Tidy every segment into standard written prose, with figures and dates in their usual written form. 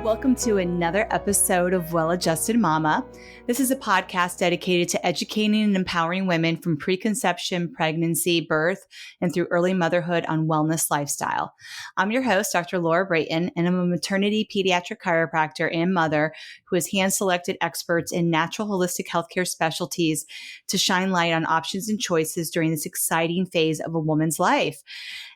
welcome to another episode of Well-Adjusted Mama. This is a podcast dedicated to educating and empowering women from preconception, pregnancy, birth, and through early motherhood on wellness lifestyle. I'm your host, Dr. Laura Brayton, and I'm a maternity pediatric chiropractor and mother who has hand-selected experts in natural holistic healthcare specialties to shine light on options and choices during this exciting phase of a woman's life.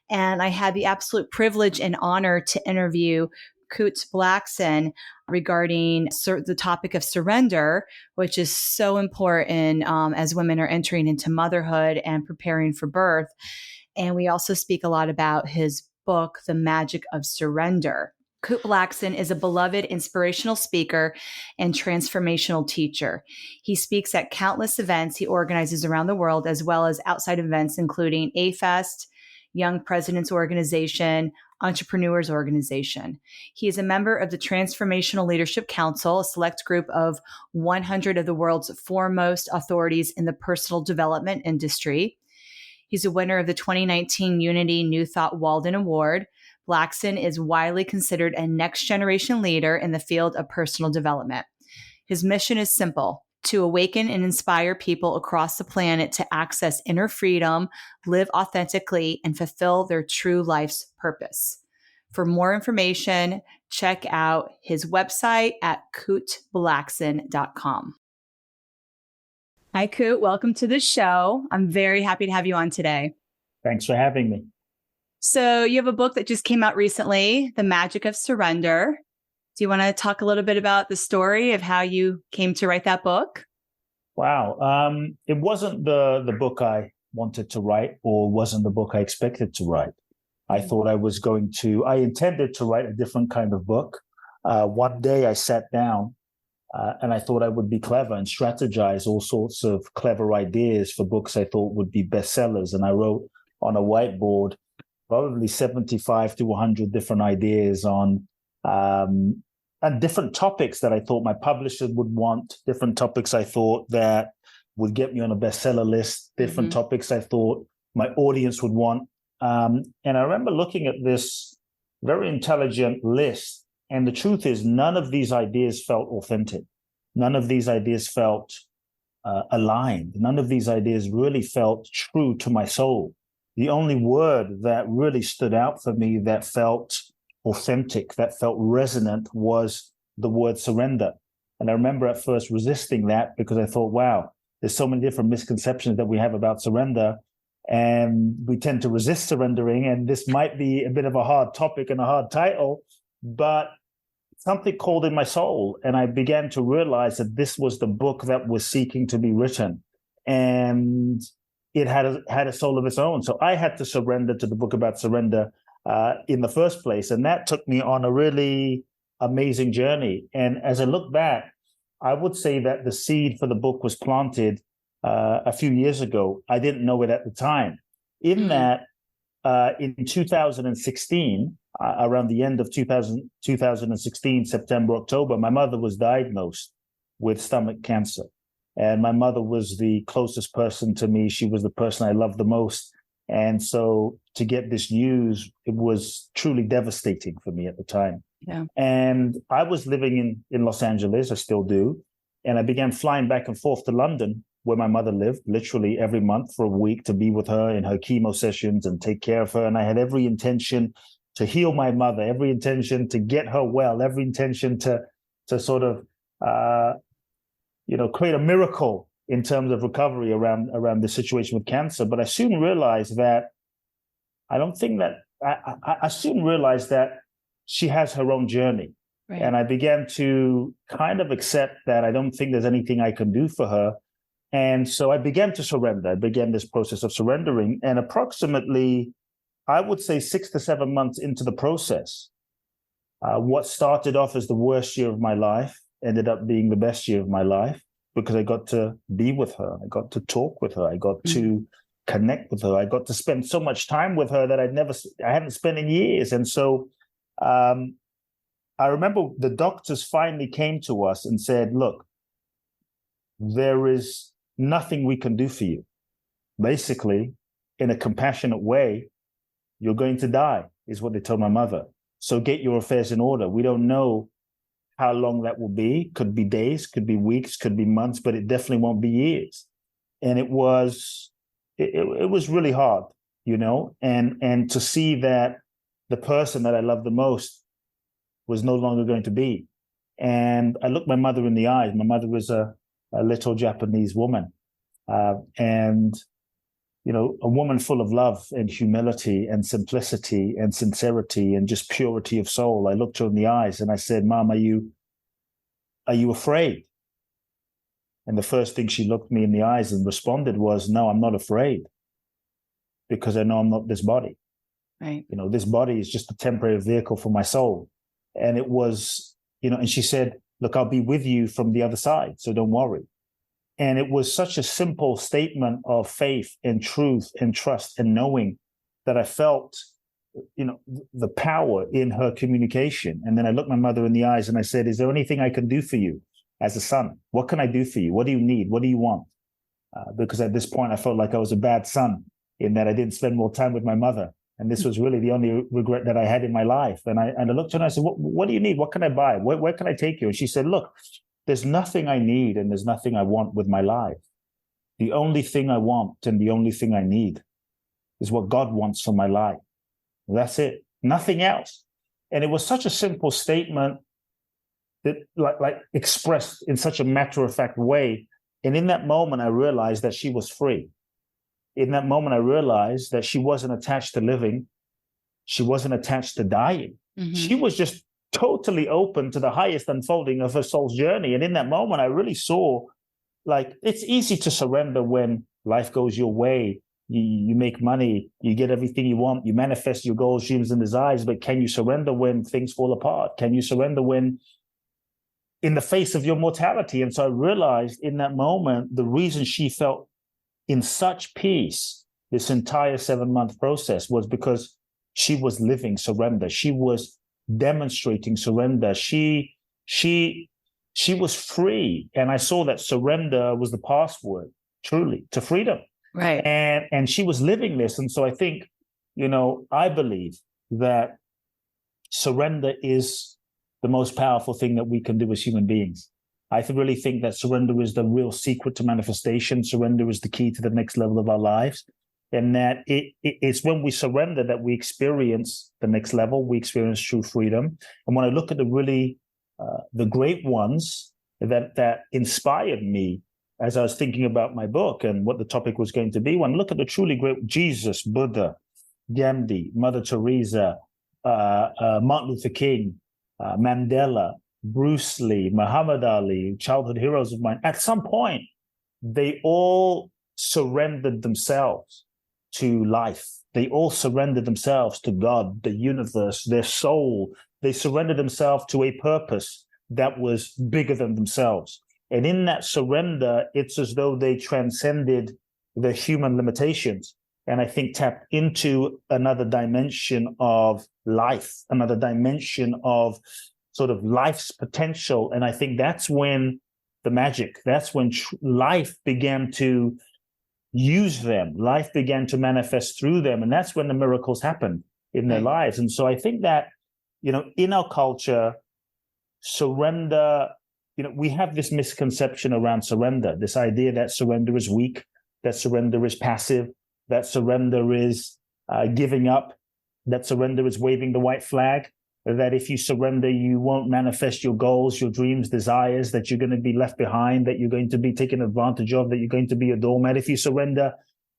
And I had the absolute privilege and honor to interview Kute Blackson regarding the topic of surrender, which is so important as women are entering into motherhood and preparing for birth. And we also speak a lot about his book, The Magic of Surrender. Kute Blackson is a beloved inspirational speaker and transformational teacher. He speaks at countless events he organizes around the world, as well as outside events, including A-Fest, Young Presidents Organization, Entrepreneurs Organization. He is a member of the Transformational Leadership Council, a select group of 100 of the world's foremost authorities in the personal development industry. He's a winner of the 2019 Unity New Thought Walden Award. Blackson is widely considered a next-generation leader in the field of personal development. His mission is simple: to awaken and inspire people across the planet to access inner freedom, live authentically, and fulfill their true life's purpose. For more information, check out his website at kuteblackson.com. Hi, Kute. Welcome to the show. I'm very happy to have you on today. Thanks for having me. So you have a book that just came out recently, The Magic of Surrender. Do you want to talk a little bit about the story of how you came to write that book? Wow. It wasn't the book I wanted to write, or wasn't the book I expected to write. I thought I intended to write a different kind of book. One day I sat down and I thought I would be clever and strategize all sorts of clever ideas for books I thought would be bestsellers. And I wrote on a whiteboard probably 75 to 100 different ideas on and different topics that I thought my publisher would want, different topics I thought that would get me on a bestseller list, different topics I thought my audience would want. And I remember looking at this very intelligent list, and the truth is none of these ideas felt authentic. None of these ideas felt aligned. None of these ideas really felt true to my soul. The only word that really stood out for me that felt authentic, that felt resonant, was the word surrender. And I remember at first resisting that because I thought, wow, there's so many different misconceptions that we have about surrender, and we tend to resist surrendering. And this might be a bit of a hard topic and a hard title, but something called in my soul. And I began to realize that this was the book that was seeking to be written. And it had a soul of its own. So I had to surrender to the book about surrender in the first place. And that took me on a really amazing journey. And as I look back, I would say that the seed for the book was planted a few years ago. I didn't know it at the time. In that, in 2016, around the end of 2016, September, October, my mother was diagnosed with stomach cancer. And my mother was the closest person to me. She was the person I loved the most. And so to get this news, it was truly devastating for me at the time. Yeah. And I was living in Los Angeles, I still do. And I began flying back and forth to London, where my mother lived, literally every month for a week, to be with her in her chemo sessions and take care of her. And I had every intention to heal my mother, every intention to get her well, every intention to sort of create a miracle in terms of recovery around the situation with cancer. But I soon realized that I soon realized that she has her own journey. Right. And I began to kind of accept that I don't think there's anything I can do for her. And so I began to surrender. I began this process of surrendering. And approximately, I would say 6 to 7 months into the process, what started off as the worst year of my life ended up being the best year of my life, because I got to be with her. I got to talk with her. I got to connect with her. I got to spend so much time with her that I hadn't spent in years. And so I remember the doctors finally came to us and said, look, there is nothing we can do for you. Basically, in a compassionate way, you're going to die, is what they told my mother. So get your affairs in order. We don't know how long that will be. Could be days, could be weeks, could be months, but it definitely won't be years. And it was really hard, and to see that the person that I loved the most was no longer going to be. And I looked my mother in the eyes. My mother was a little Japanese woman, and a woman full of love and humility and simplicity and sincerity and just purity of soul. I looked her in the eyes and I said, "Mom, are you afraid?" And the first thing she looked me in the eyes and responded was, "No, I'm not afraid, because I know I'm not this body. Right. This body is just a temporary vehicle for my soul." And it was, and she said, "Look, I'll be with you from the other side, so don't worry." And it was such a simple statement of faith and truth and trust and knowing that I felt, the power in her communication. And then I looked my mother in the eyes and I said, "Is there anything I can do for you as a son? What can I do for you? What do you need? What do you want?" Because at this point, I felt like I was a bad son in that I didn't spend more time with my mother. And this was really the only regret that I had in my life. And I looked at her and I said, what do you need? What can I buy? Where can I take you? And she said, "Look, there's nothing I need and there's nothing I want with my life. The only thing I want and the only thing I need is what God wants for my life. That's it. Nothing else." And it was such a simple statement that like expressed in such a matter-of-fact way. And in that moment, I realized that she was free. In that moment, I realized that she wasn't attached to living. She wasn't attached to dying. Mm-hmm. She was just totally open to the highest unfolding of her soul's journey. And in that moment, I really saw, like, it's easy to surrender when life goes your way. You make money, you get everything you want, you manifest your goals, dreams, and desires. But can you surrender when things fall apart? Can you surrender when in the face of your mortality? And so I realized in that moment, the reason she felt in such peace this entire 7-month process was because she was living surrender. She was demonstrating surrender. She was free. And I saw that surrender was the password, truly, to freedom. Right. And she was living this. And so I think, I believe that surrender is the most powerful thing that we can do as human beings. I really think that surrender is the real secret to manifestation. Surrender is the key to the next level of our lives. And that it's when we surrender that we experience the next level, we experience true freedom. And when I look at the great ones that inspired me as I was thinking about my book and what the topic was going to be, when I look at the truly great Jesus, Buddha, Gandhi, Mother Teresa, Martin Luther King, Mandela, Bruce Lee, Muhammad Ali, childhood heroes of mine, at some point, they all surrendered themselves to life. They all surrendered themselves to God, the universe, their soul. They surrendered themselves to a purpose that was bigger than themselves. And in that surrender, it's as though they transcended their human limitations. And I think tapped into another dimension of life, another dimension of sort of life's potential. And I think that's when the magic, that's when life began to use them. Life began to manifest through them. And that's when the miracles happened in their lives. And so I think that, in our culture, surrender, we have this misconception around surrender, this idea that surrender is weak, that surrender is passive, that surrender is giving up, that surrender is waving the white flag, that if you surrender, you won't manifest your goals, your dreams, desires, that you're going to be left behind, that you're going to be taken advantage of, that you're going to be a doormat. If you surrender,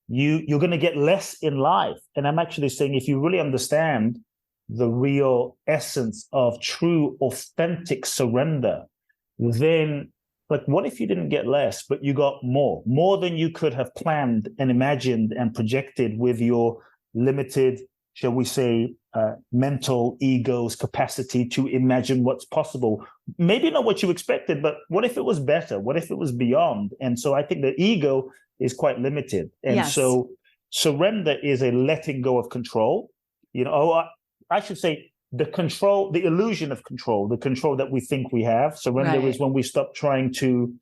you're going to get less in life. And I'm actually saying, if you really understand the real essence of true, authentic surrender, then what if you didn't get less, but you got more than you could have planned and imagined and projected with your limited, shall we say, mental ego's capacity to imagine what's possible. Maybe not what you expected, but what if it was better? What if it was beyond? And so I think the ego is quite limited. And so surrender is a letting go of control. I should say the control, the illusion of control, the control that we think we have. Surrender is when we stop trying to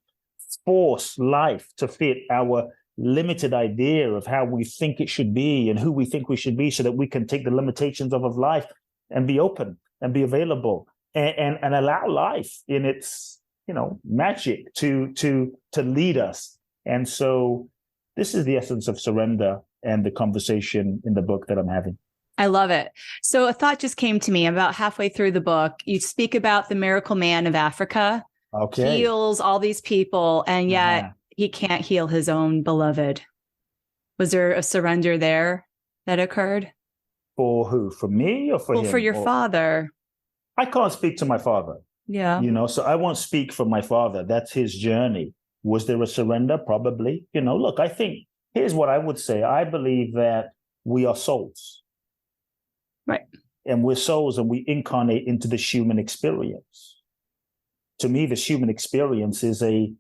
force life to fit our limited idea of how we think it should be and who we think we should be, so that we can take the limitations of life and be open and be available and allow life in its, magic to lead us. And so this is the essence of surrender and the conversation in the book that I'm having. I love it. So a thought just came to me about halfway through the book. You speak about the miracle man of Africa, heals all these people, and yet he can't heal his own beloved. Was there a surrender there that occurred? For who? For me or for him? For your father. I can't speak to my father. Yeah. So I won't speak for my father. That's his journey. Was there a surrender? Probably. Look, I think, here's what I would say. I believe that we are souls. Right. And we're souls, and we incarnate into the human experience. To me, the human experience is a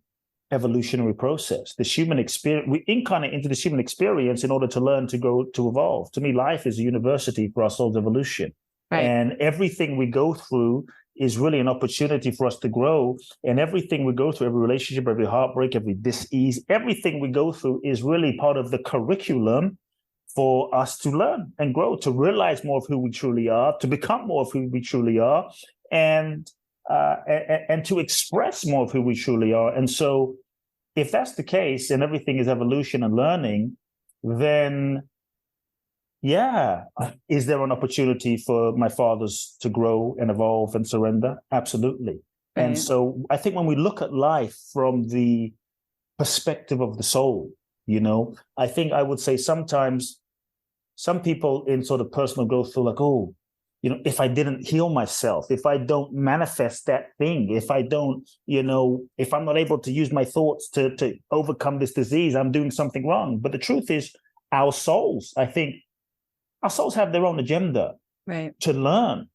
evolutionary process. The human experience, we incarnate into the human experience in order to learn, to grow, to evolve. To me, life is a university for our soul's evolution. Right. And everything we go through is really an opportunity for us to grow. And everything we go through, every relationship, every heartbreak, every dis-ease, everything we go through is really part of the curriculum for us to learn and grow, to realize more of who we truly are, to become more of who we truly are, and to express more of who we truly are. And so if that's the case and everything is evolution and learning, then is there an opportunity for my fathers to grow and evolve and surrender? Absolutely. Right. And so I think when we look at life from the perspective of the soul, I think I would say sometimes some people in sort of personal growth feel like, if I didn't heal myself, if I don't manifest that thing, if I don't, if I'm not able to use my thoughts to overcome this disease, I'm doing something wrong. But the truth is, our souls have their own agenda, right, to learn.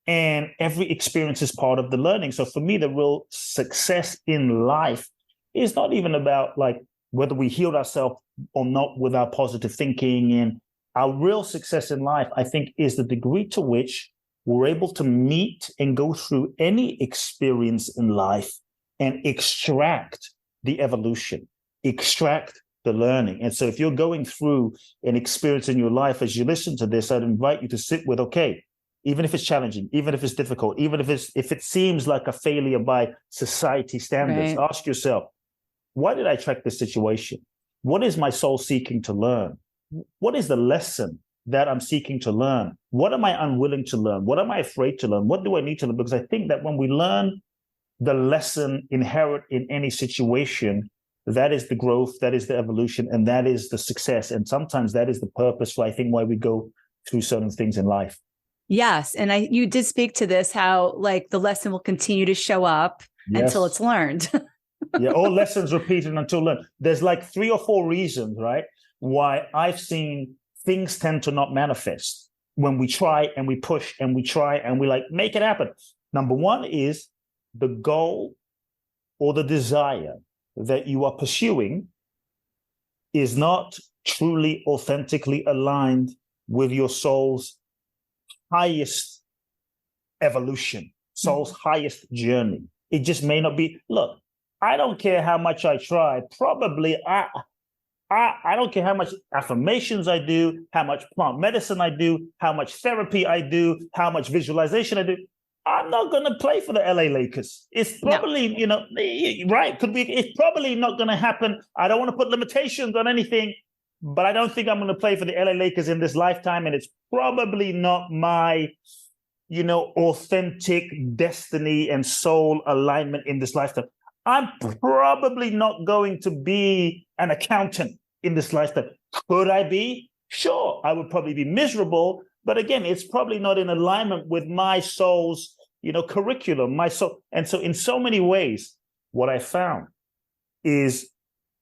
And every experience is part of the learning. So for me, the real success in life is not even about like whether we healed ourselves or not with our positive thinking. And our real success in life, I think, is the degree to which we're able to meet and go through any experience in life and extract the evolution, extract the learning. And so if you're going through an experience in your life, as you listen to this, I'd invite you to sit with, okay, even if it's challenging, even if it's difficult, even if it seems like a failure by society standards, right, ask yourself, why did I attract this situation? What is my soul seeking to learn? What is the lesson that I'm seeking to learn? What am I unwilling to learn? What am I afraid to learn? What do I need to learn? Because I think that when we learn the lesson inherent in any situation, that is the growth, that is the evolution, and that is the success. And sometimes that is the purpose for, I think, why we go through certain things in life. Yes. And you did speak to this, how like the lesson will continue to show up until it's learned. All lessons repeated until learned. There's like 3 or 4 reasons, right, why I've seen things tend to not manifest when we try and we push and we try and we like make it happen. Number one is the goal or the desire that you are pursuing is not truly authentically aligned with your soul's highest evolution, soul's highest journey. It just may not be. Look, I don't care how much I try. Probably I don't care how much affirmations I do, how much plant medicine I do, how much therapy I do, how much visualization I do. I'm not going to play for the LA Lakers. It's probably, right. It's probably not going to happen. I don't want to put limitations on anything, but I don't think I'm going to play for the LA Lakers in this lifetime. And it's probably not my, authentic destiny and soul alignment in this lifetime. I'm probably not going to be an accountant in this lifetime. Could I be? Sure, I would probably be miserable. But again, it's probably not in alignment with my soul's, curriculum, my soul. And so in so many ways, what I found is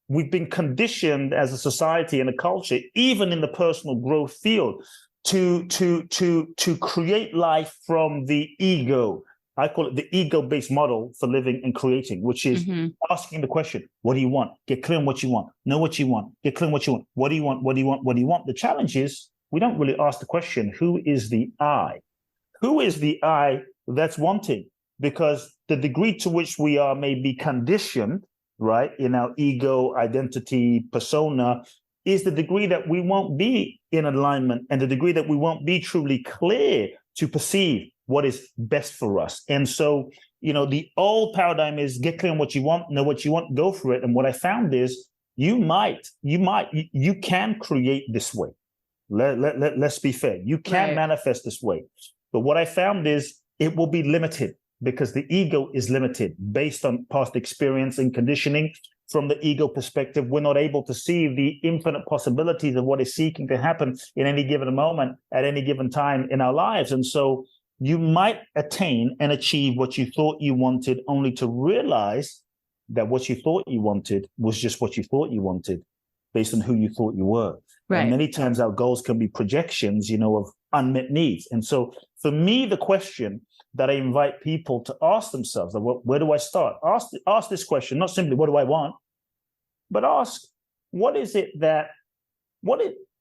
we've been conditioned as a society and a culture, even in the personal growth field, to create life from the ego. I call it the ego-based model for living and creating, which is asking the question, what do you want? Get clear on what you want. Know what you want. Get clear on what you want. What do you want? What do you want? What do you want? The challenge is we don't really ask the question, who is the I? Who is the I that's wanting? Because the degree to which we are may be conditioned, right, in our ego, identity, persona, is the degree that we won't be in alignment and the degree that we won't be truly clear to perceive what is best for us. And so, the old paradigm is get clear on what you want, know what you want, go for it. And what I found is you can create this way. Let's be fair. You can manifest this way. But what I found is it will be limited because the ego is limited based on past experience and conditioning. From the ego perspective, we're not able to see the infinite possibilities of what is seeking to happen in any given moment at any given time in our lives. And so you might attain and achieve what you thought you wanted, only to realize that what you thought you wanted was just what you thought you wanted based on who you thought you were. Right. And many times our goals can be projections, of unmet needs. And so for me, the question that I invite people to ask themselves, where do I start? Ask this question, not simply what do I want, but ask, what is it that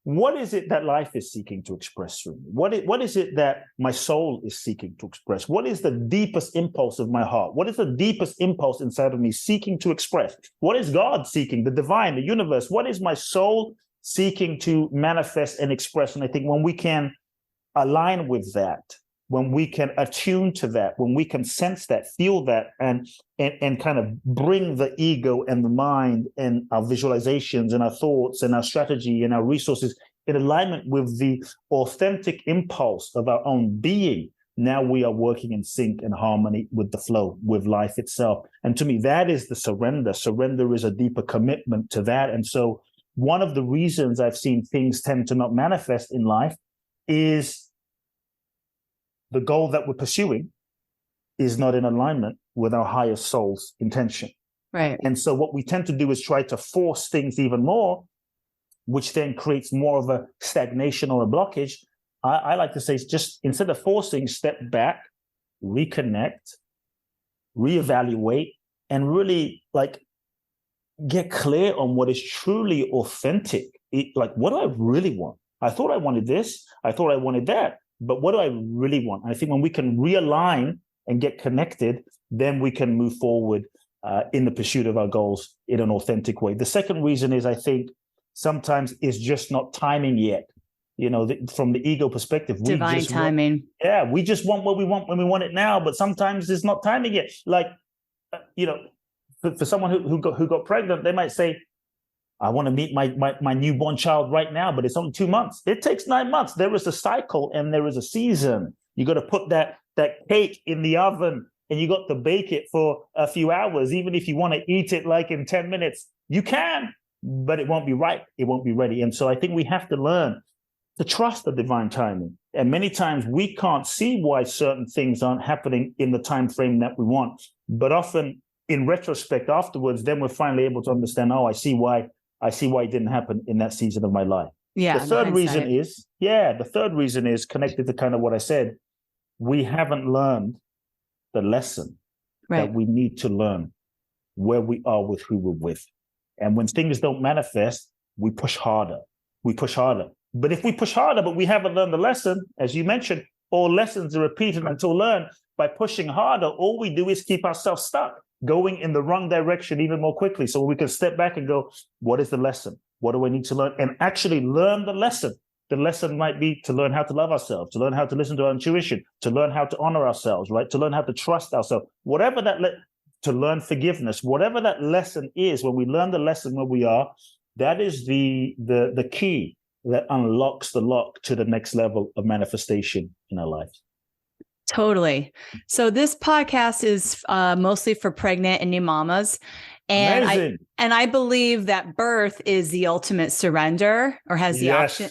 life is seeking to express through me? What is it that my soul is seeking to express? What is the deepest impulse of my heart? What is the deepest impulse inside of me seeking to express? What is God seeking, the divine, the universe? What is my soul seeking to manifest and express? And I think when we can align with that, when we can attune to that, when we can sense that, feel that, and kind of bring the ego and the mind and our visualizations and our thoughts and our strategy and our resources in alignment with the authentic impulse of our own being, now we are working in sync and harmony with the flow, with life itself. And to me, that is the surrender. Surrender is a deeper commitment to that. And so one of the reasons I've seen things tend to not manifest in life is the goal that we're pursuing is not in alignment with our higher soul's intention. Right. And so what we tend to do is try to force things even more, which then creates more of a stagnation or a blockage. I like to say, just instead of forcing, step back, reconnect, reevaluate, and really get clear on what is truly authentic. What do I really want? I thought I wanted this. I thought I wanted that. But what do I really want? And I think when we can realign and get connected, then we can move forward in the pursuit of our goals in an authentic way. The second reason is, I think, sometimes it's just not timing yet. From the ego perspective, divine timing. We just want what we want when we want it now, but sometimes it's not timing yet. For someone who got pregnant, they might say, I want to meet my newborn child right now, but it's only 2 months. It takes 9 months. There is a cycle and there is a season. You got to put that cake in the oven and you got to bake it for a few hours. Even if you want to eat it in 10 minutes, you can, but it won't be right. It won't be ready. And so I think we have to learn to trust the divine timing. And many times we can't see why certain things aren't happening in the time frame that we want. But often in retrospect afterwards, then we're finally able to understand, I see why it didn't happen in that season of my life. Yeah. The third reason is connected to kind of what I said. We haven't learned the lesson that we need to learn where we are with who we're with. And when things don't manifest, we push harder. But if we push harder, but we haven't learned the lesson, as you mentioned, all lessons are repeated until learned. By pushing harder, all we do is keep ourselves stuck, going in the wrong direction even more quickly. So we can step back and go, what is the lesson? What do I need to learn? And actually learn the lesson. The lesson might be to learn how to love ourselves, to learn how to listen to our intuition, to learn how to honor ourselves, right? To learn how to trust ourselves, whatever to learn forgiveness, whatever that lesson is. When we learn the lesson where we are, that is the key that unlocks the lock to the next level of manifestation in our lives. Totally. So this podcast is mostly for pregnant and new mamas. And Amazing. I believe that birth is the ultimate surrender, or has the option,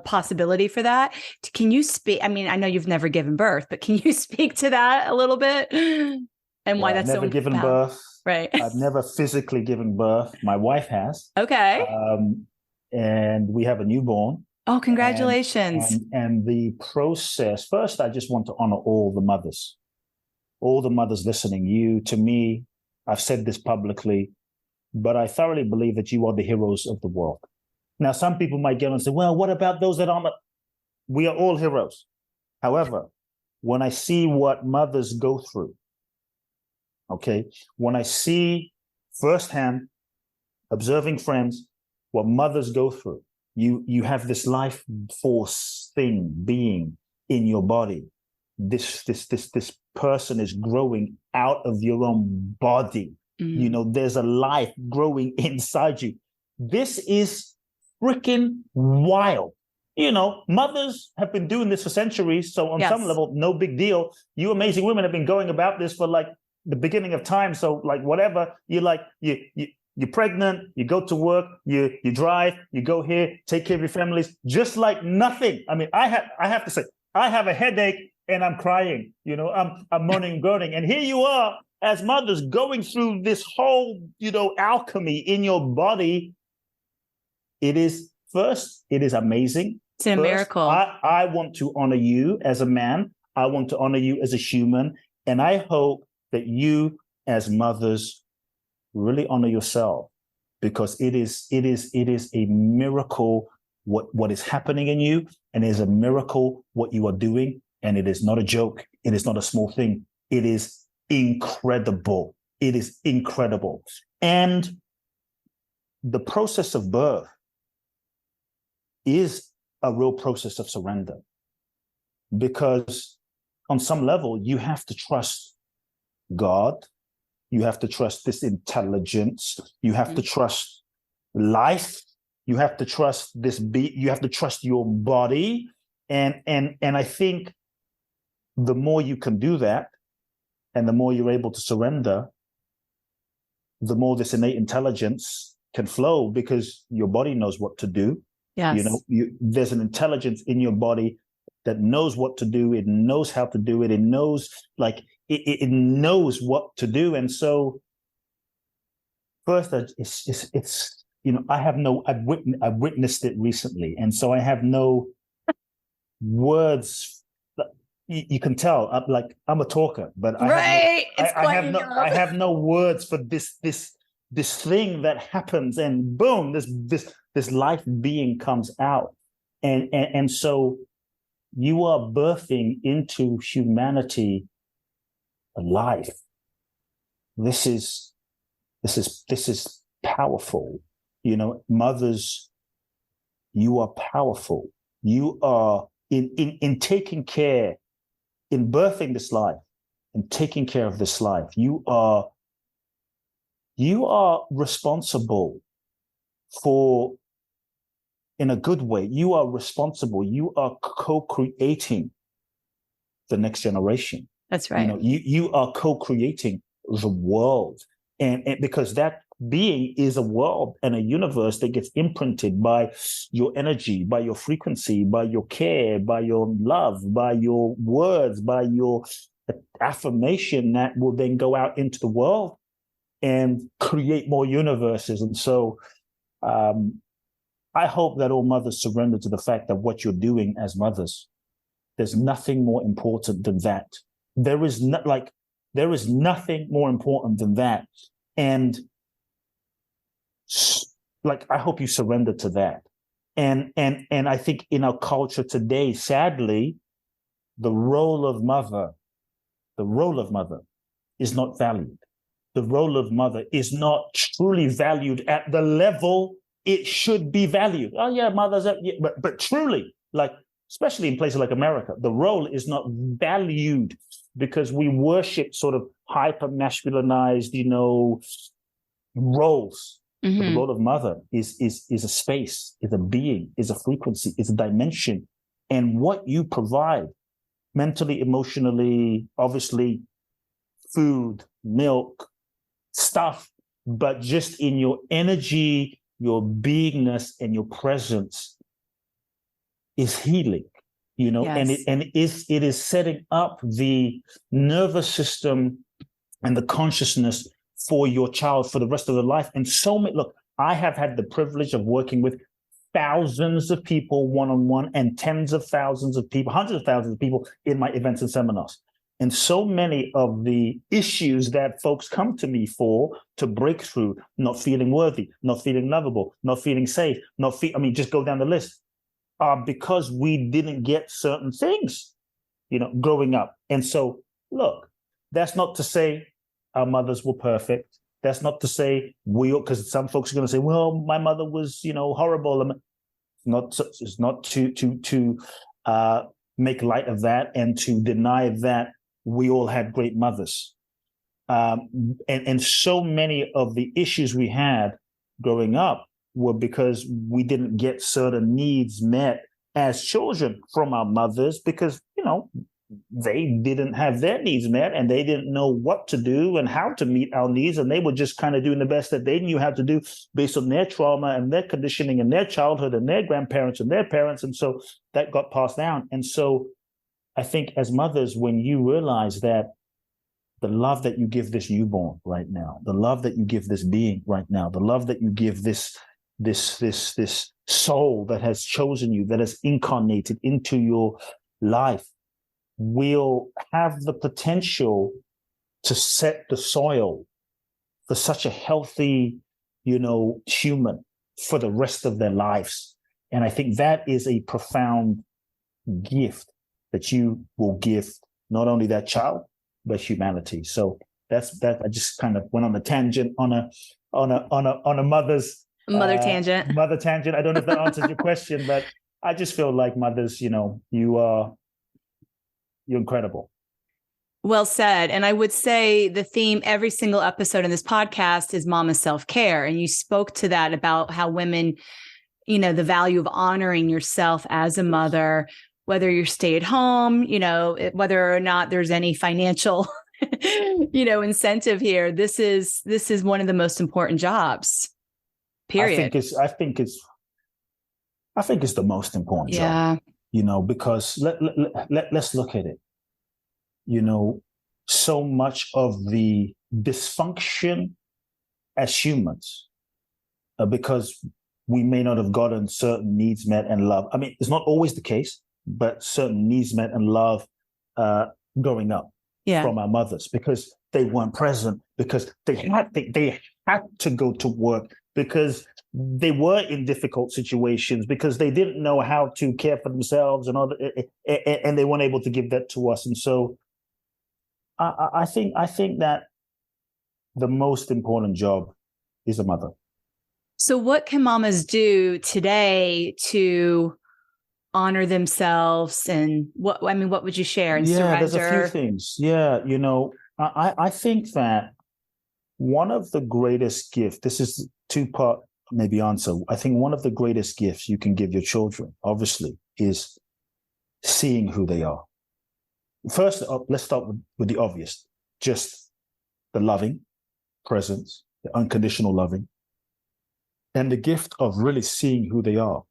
possibility for that. Can you speak? I mean, I know you've never given birth, but can you speak to that a little bit? And why that's so important? I've never given birth. Right. I've never physically given birth. My wife has. Okay. And we have a newborn. Oh, congratulations. And the process, first, I just want to honor all the mothers listening. You, to me, I've said this publicly, but I thoroughly believe that you are the heroes of the world. Now, some people might get on and say, well, what about those that aren't? We are all heroes. However, when I see what mothers go through, when I see firsthand, observing friends, what mothers go through, you have this life force being in your body. this person is growing out of your own body. There's a life growing inside you. This is freaking wild. Mothers have been doing this for centuries. So on some level, no big deal. You amazing women have been going about this for like the beginning of time. So like whatever, you're pregnant, you go to work, you drive, you go here, take care of your families, just like nothing. I mean, I have to say, I have a headache and I'm crying, I'm moaning and groaning. And here you are as mothers going through this whole, alchemy in your body. It is amazing. It's a miracle. I want to honor you as a man. I want to honor you as a human. And I hope that you as mothers really honor yourself, because it is a miracle what is happening in you, and it is a miracle what you are doing, and it is not a joke. It is not a small thing. It is incredible. It is incredible. And the process of birth is a real process of surrender, because on some level you have to trust God. You have to trust this intelligence. You have to trust life. You have to trust you have to trust your body. And I think the more you can do that, and the more you're able to surrender, the more this innate intelligence can flow, because your body knows what to do. Yes. There's an intelligence in your body that knows what to do. It knows how to do it. It knows it knows what to do. And so first, it's I've witnessed it recently. And so I have no words. You can tell I'm a talker, but I have no words for this thing that happens, and boom, this life being comes out. And so you are birthing into humanity a life. This is powerful. Mothers, you are powerful. You are in taking care, in birthing this life and taking care of this life. You are responsible for, in a good way, you are responsible. You are co-creating the next generation. That's right. You are co-creating the world. And because that being is a world and a universe that gets imprinted by your energy, by your frequency, by your care, by your love, by your words, by your affirmation, that will then go out into the world and create more universes. And so I hope that all mothers surrender to the fact that what you're doing as mothers, there's nothing more important than that. There is nothing more important than that. And I hope you surrender to that. And I think in our culture today, sadly, the role of mother is not valued. The role of mother is not truly valued at the level it should be valued. Oh yeah, mothers, but truly, especially in places like America, the role is not valued, because we worship sort of hyper masculinized, roles. Mm-hmm. But the role of mother is a space, is a being, is a frequency, is a dimension. And what you provide mentally, emotionally, obviously, food, milk, stuff, but just in your energy, your beingness, and your presence is healing. Yes. And it is setting up the nervous system and the consciousness for your child for the rest of their life. And I have had the privilege of working with thousands of people one-on-one, and tens of thousands of people, hundreds of thousands of people in my events and seminars. And so many of the issues that folks come to me for to break through, not feeling worthy, not feeling lovable, not feeling safe, just go down the list, because we didn't get certain things, growing up. And so, look, that's not to say our mothers were perfect. That's not to say because some folks are going to say, well, my mother was, horrible. It's not to make light of that and to deny that we all had great mothers. And so many of the issues we had growing up were because we didn't get certain needs met as children from our mothers because, they didn't have their needs met and they didn't know what to do and how to meet our needs. And they were just kind of doing the best that they knew how to do based on their trauma and their conditioning and their childhood and their grandparents and their parents. And so that got passed down. And so I think as mothers, when you realize that the love that you give this newborn right now, the love that you give this being right now, the love that you give this soul that has chosen you, that has incarnated into your life, will have the potential to set the soil for such a healthy, human for the rest of their lives. And I think that is a profound gift that you will give not only that child, but humanity. So that's that. I just kind of went on a tangent on a mother's mother tangent. Mother tangent. I don't know if that answers your question, but I just feel like mothers, you're incredible. Well said. And I would say the theme every single episode in this podcast is mama self-care. And you spoke to that about how women, the value of honoring yourself as a mother, whether you're stay at home, whether or not there's any financial, incentive here. This is one of the most important jobs. Period. I think it's the most important job. Because let's look at it. So much of the dysfunction as humans, because we may not have gotten certain needs met and love. I mean, it's not always the case, but certain needs met and love growing up from our mothers because they weren't present, because they had to go to work, because they were in difficult situations, because they didn't know how to care for themselves and and they weren't able to give that to us. And so I think that the most important job is a mother. So what can mamas do today to honor themselves? And what would you share? And surrender? There's a few things. I think that one of the greatest gifts, this is two-part maybe answer. I think one of the greatest gifts you can give your children, obviously, is seeing who they are. First, let's start with the obvious, just the loving presence, the unconditional loving, and the gift of really seeing who they are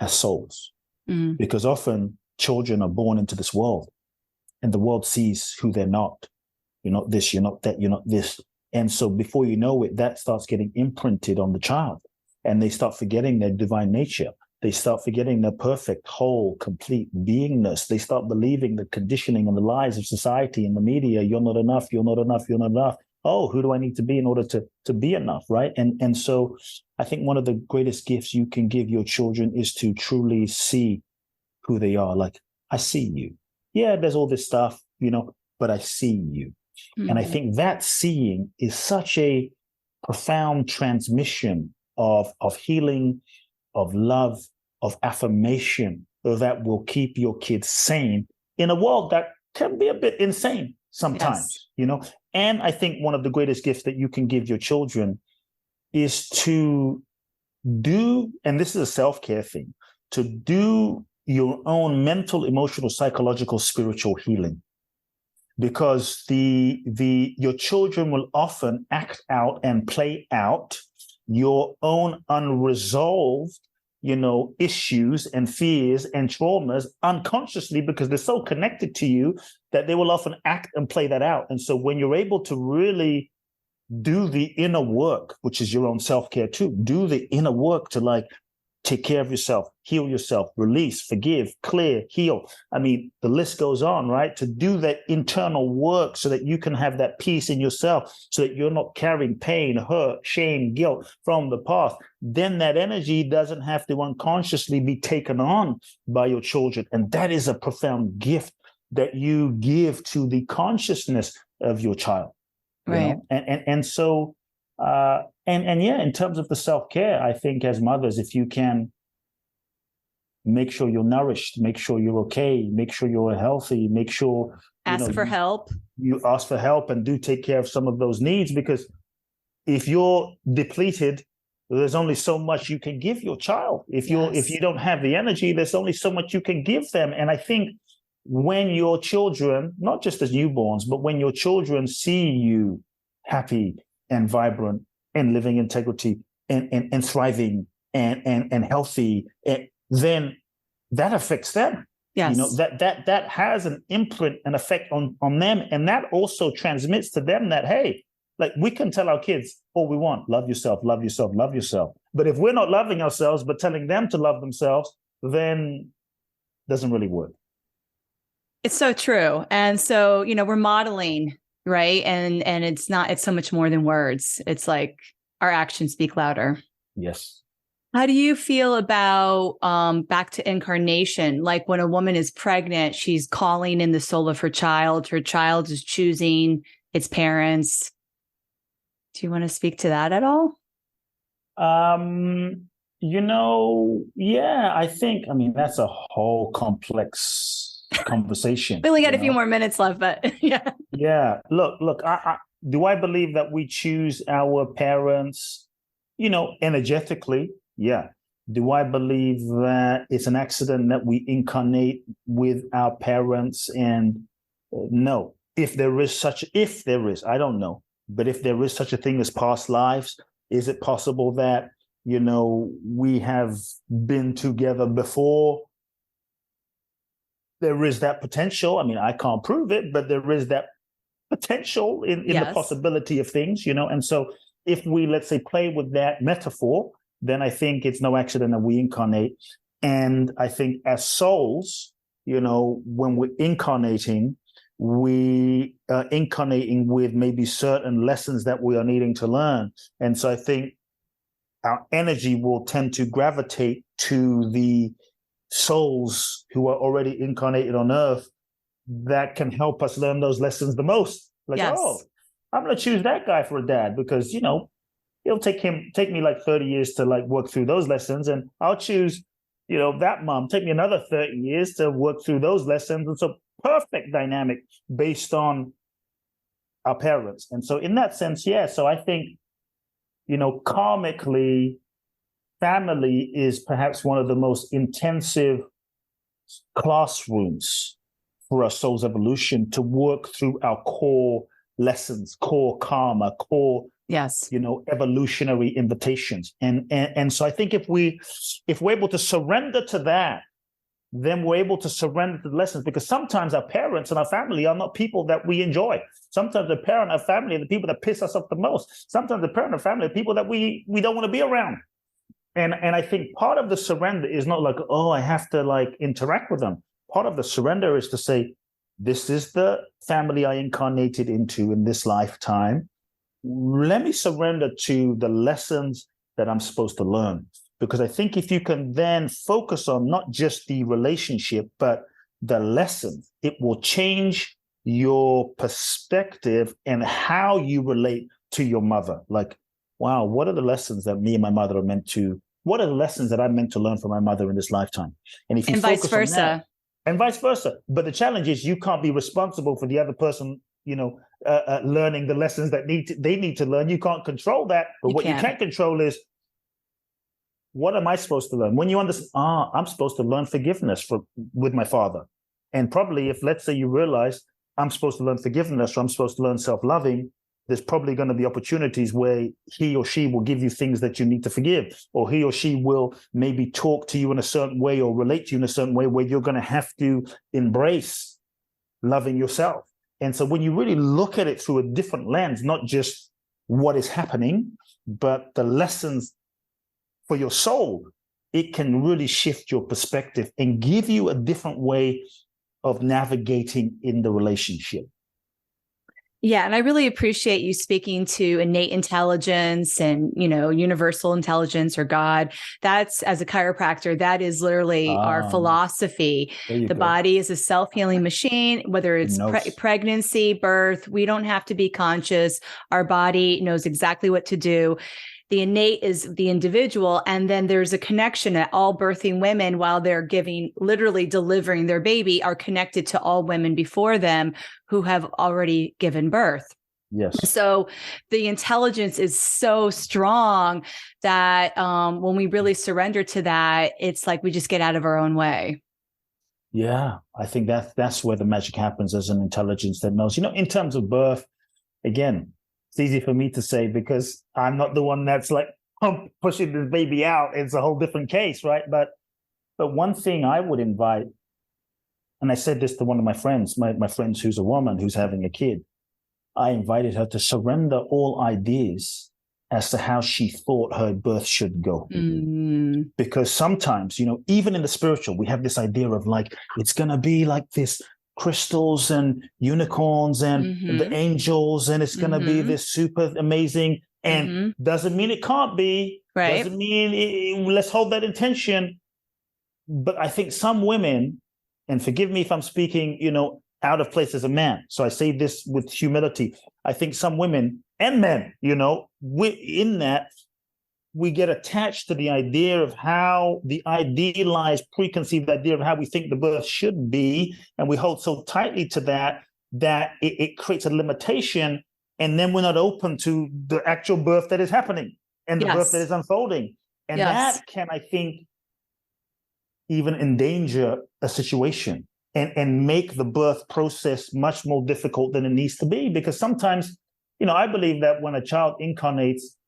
as souls. Mm. Because often children are born into this world and the world sees who they're not. You're not this, you're not that, you're not this. And so before you know it, that starts getting imprinted on the child and they start forgetting their divine nature. They start forgetting their perfect, whole, complete beingness. They start believing the conditioning and the lies of society and the media. You're not enough, you're not enough, you're not enough. Oh, who do I need to be in order to be enough, right? And so I think one of the greatest gifts you can give your children is to truly see who they are. Like, I see you. Yeah, there's all this stuff, but I see you. Mm-hmm. And I think that seeing is such a profound transmission of healing, of love, of affirmation that will keep your kids sane in a world that can be a bit insane sometimes, yes. And I think one of the greatest gifts that you can give your children is to do, and this is a self-care thing, to do your own mental, emotional, psychological, spiritual healing. Because your children will often act out and play out your own unresolved, issues and fears and traumas unconsciously, because they're so connected to you that they will often act and play that out. And so when you're able to really do the inner work, which is your own self-care too, do the inner work to take care of yourself, heal yourself, release, forgive, clear, heal. I mean, the list goes on, right? To do that internal work so that you can have that peace in yourself, so that you're not carrying pain, hurt, shame, guilt from the past. Then that energy doesn't have to unconsciously be taken on by your children. And that is a profound gift that you give to the consciousness of your child. Right. And so, in terms of the self-care, I think as mothers, if you can make sure you're nourished, make sure you're okay, make sure you're healthy, make sure ask for help. You ask for help and do take care of some of those needs, because if you're depleted, there's only so much you can give your child. If you don't have the energy, there's only so much you can give them. And I think when your children, not just as newborns, but when your children see you happy and vibrant and living integrity and thriving and healthy, then that affects them. Yes. That has an imprint, an effect on them. And that also transmits to them that, hey, like, we can tell our kids all we want: love yourself, love yourself, love yourself. But if we're not loving ourselves, but telling them to love themselves, then it doesn't really work. It's so true. And so, we're modeling, right? And it's so much more than words. It's like our actions speak louder. Yes. How do you feel about back to incarnation? Like when a woman is pregnant, she's calling in the soul of her child is choosing its parents. Do you want to speak to that at all? Yeah, I mean, that's a whole complex conversation. We only got a few more minutes left, but yeah. Yeah. Look, do I believe that we choose our parents, energetically? Yeah. Do I believe that it's an accident that we incarnate with our parents? And no. If there is, I don't know. But if there is such a thing as past lives, is it possible that, we have been together before? There is that potential. I mean, I can't prove it, but there is that potential in the possibility of things, And so if we, let's say, play with that metaphor, then I think it's no accident that we incarnate. And I think as souls, when we're incarnating, we are incarnating with maybe certain lessons that we are needing to learn. And so I think our energy will tend to gravitate to the souls who are already incarnated on earth that can help us learn those lessons the most. Like, I'm going to choose that guy for a dad because, it'll take me like 30 years to like work through those lessons. And I'll choose, that mom, take me another 30 years to work through those lessons. And so perfect dynamic based on our parents. And so in that sense, so I think, karmically, family is perhaps one of the most intensive classrooms for our soul's evolution to work through our core lessons, core karma, core evolutionary invitations. And so I think if we're able to surrender to that, then we're able to surrender to the lessons, because sometimes our parents and our family are not people that we enjoy. Sometimes the parent and our family are the people that piss us off the most. Sometimes the parent and family are people that we don't want to be around. And I think part of the surrender is not like, I have to like interact with them. Part of the surrender is to say, this is the family I incarnated into in this lifetime. Let me surrender to the lessons that I'm supposed to learn. Because I think if you can then focus on not just the relationship, but the lessons, it will change your perspective and how you relate to your mother. Like, wow, what are the lessons that me and my mother are meant to, what are the lessons that I'm meant to learn from my mother in this lifetime? And if you focus vice versa. On that, and vice versa. But the challenge is you can't be responsible for the other person, learning the lessons that they need to learn. You can't control that. But what you can control is, what am I supposed to learn? When you understand, I'm supposed to learn forgiveness with my father. And probably if, let's say, you realize I'm supposed to learn forgiveness, or I'm supposed to learn self-loving, there's probably going to be opportunities where he or she will give you things that you need to forgive, or he or she will maybe talk to you in a certain way or relate to you in a certain way where you're going to have to embrace loving yourself. And so when you really look at it through a different lens, not just what is happening, but the lessons for your soul, it can really shift your perspective and give you a different way of navigating in the relationship. Yeah. And I really appreciate you speaking to innate intelligence and, universal intelligence or God. That's, as a chiropractor, that is literally our philosophy. The body is a self-healing machine, whether it's pregnancy, birth, we don't have to be conscious. Our body knows exactly what to do. the innate is the individual. And then there's a connection that all birthing women, while they're literally delivering their baby, are connected to all women before them who have already given birth. Yes. So the intelligence is so strong that when we really surrender to that, it's like we just get out of our own way. Yeah, I think that's where the magic happens, as an intelligence that knows. In terms of birth, again, it's easy for me to say because I'm not the one that's like pushing this baby out. It's a whole different case, right? But one thing I would invite, and I said this to one of my friends, my friends who's a woman who's having a kid, I invited her to surrender all ideas as to how she thought her birth should go. Mm. Because sometimes, even in the spiritual, we have this idea of like, it's going to be like this crystals and unicorns and the angels, and it's going to be this super amazing, and doesn't mean it can't be, right? Doesn't mean let's hold that intention. But I think some women, and forgive me if I'm speaking, out of place as a man, so I say this with humility, I think some women and men, in that we get attached to the idea of how the idealized, preconceived idea of how we think the birth should be, and we hold so tightly to that it creates a limitation, and then we're not open to the actual birth that is happening and the birth that is unfolding. And that can, I think, even endanger a situation and make the birth process much more difficult than it needs to be. Because sometimes, I believe that when a child incarnates,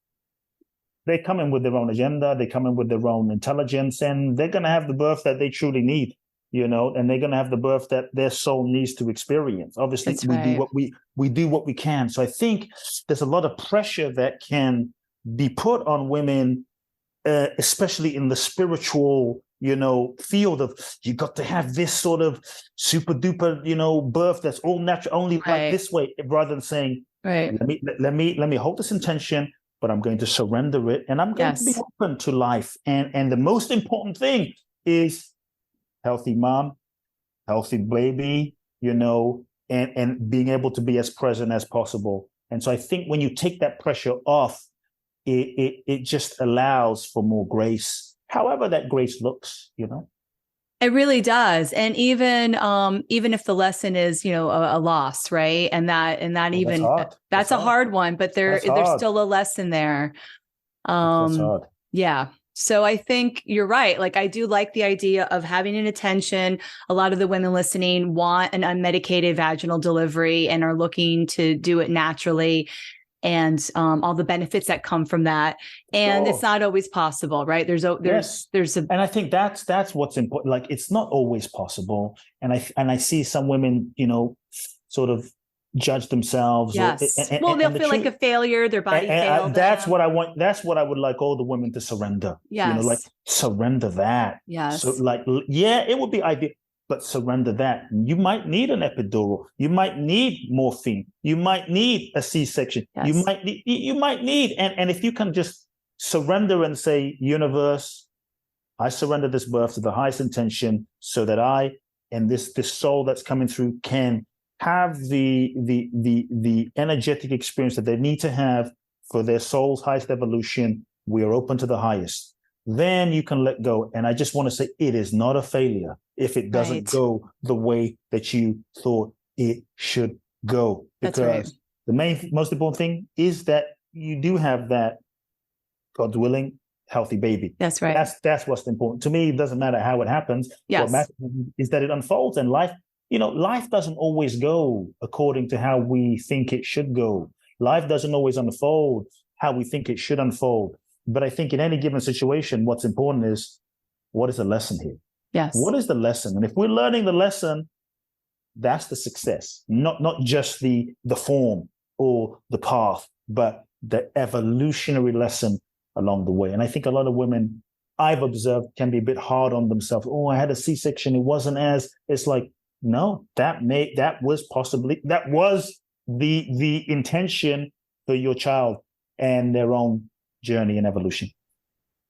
they come in with their own agenda, they come in with their own intelligence, and they're going to have the birth that they truly need, and they're going to have the birth that their soul needs to experience. Obviously, we do what we can. So I think there's a lot of pressure that can be put on women, especially in the spiritual field of, you got to have this sort of super duper, birth that's all natural, only like this way, rather than saying, let me hold this intention, but I'm going to surrender it, and I'm going to be open to life. And the most important thing is healthy mom, healthy baby, and being able to be as present as possible. And so I think when you take that pressure off, it just allows for more grace, however that grace looks, It really does. And even if the lesson is, a loss, right? And that's a hard one, but there's still a lesson there. That's hard. Yeah. So I think you're right. Like, I do like the idea of having an intention. A lot of the women listening want an unmedicated vaginal delivery and are looking to do it naturally, and all the benefits that come from that. And it's not always possible, right? There's and I think that's what's important. Like, it's not always possible. And I see some women, sort of judge themselves. Yes. They'll feel like a failure. Their body failed. That's what I want. That's what I would like all the women to surrender. Yes. Like, surrender that. Yes. So it would be ideal. But surrender that. You might need an epidural. You might need morphine. You might need a C-section. Yes. You might need, and if you can just surrender and say, universe, I surrender this birth to the highest intention, so that I and this soul that's coming through can have the energetic experience that they need to have for their soul's highest evolution. We are open to the highest. Then you can let go. And I just want to say, it is not a failure if it doesn't go the way that you thought it should go. Because the most important thing is that you do have that, God's willing, healthy baby. That's right. That's what's important. To me, it doesn't matter how it happens. Yes. What matters is that it unfolds. And life doesn't always go according to how we think it should go. Life doesn't always unfold how we think it should unfold. But I think in any given situation, what's important is, what is the lesson here? Yes. What is the lesson? And if we're learning the lesson, that's the success. Not just the form or the path, but the evolutionary lesson along the way. And I think a lot of women I've observed can be a bit hard on themselves. Oh, I had a C-section. It wasn't it's like, no, that was the intention for your child and their own journey and evolution.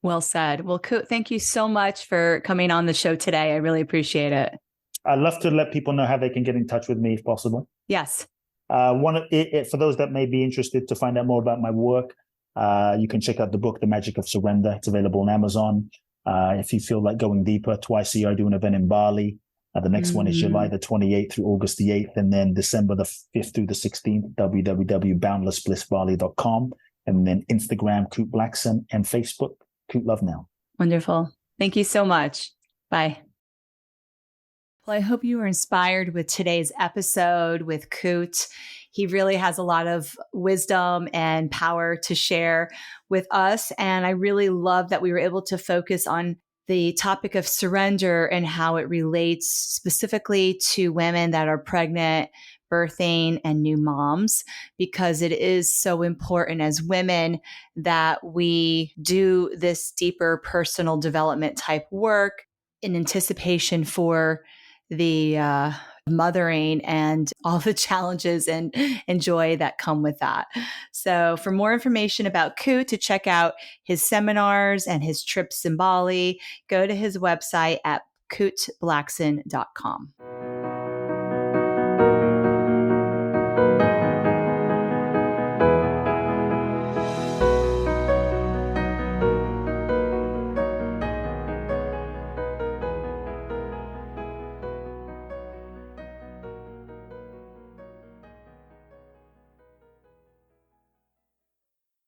Well said. Well, Kute, thank you so much for coming on the show today. I really appreciate it. I'd love to let people know how they can get in touch with me if possible. Yes. For those that may be interested to find out more about my work, You can check out the book, The Magic of Surrender. It's available on Amazon. If you feel like going deeper, twice a year I do an event in Bali. The next one is July the 28th through August the 8th, and then December the 5th through the 16th, www.boundlessblissbali.com, and then Instagram, Kute Blackson, and Facebook, Kute Love Now. Wonderful. Thank you so much. Bye. Well, I hope you were inspired with today's episode with Kute. He really has a lot of wisdom and power to share with us. And I really love that we were able to focus on the topic of surrender and how it relates specifically to women that are pregnant, birthing, and new moms, because it is so important as women that we do this deeper personal development type work in anticipation for the mothering and all the challenges and joy that come with that. So for more information about Kute, to check out his seminars and his trips in Bali, go to his website at kuteblackson.com.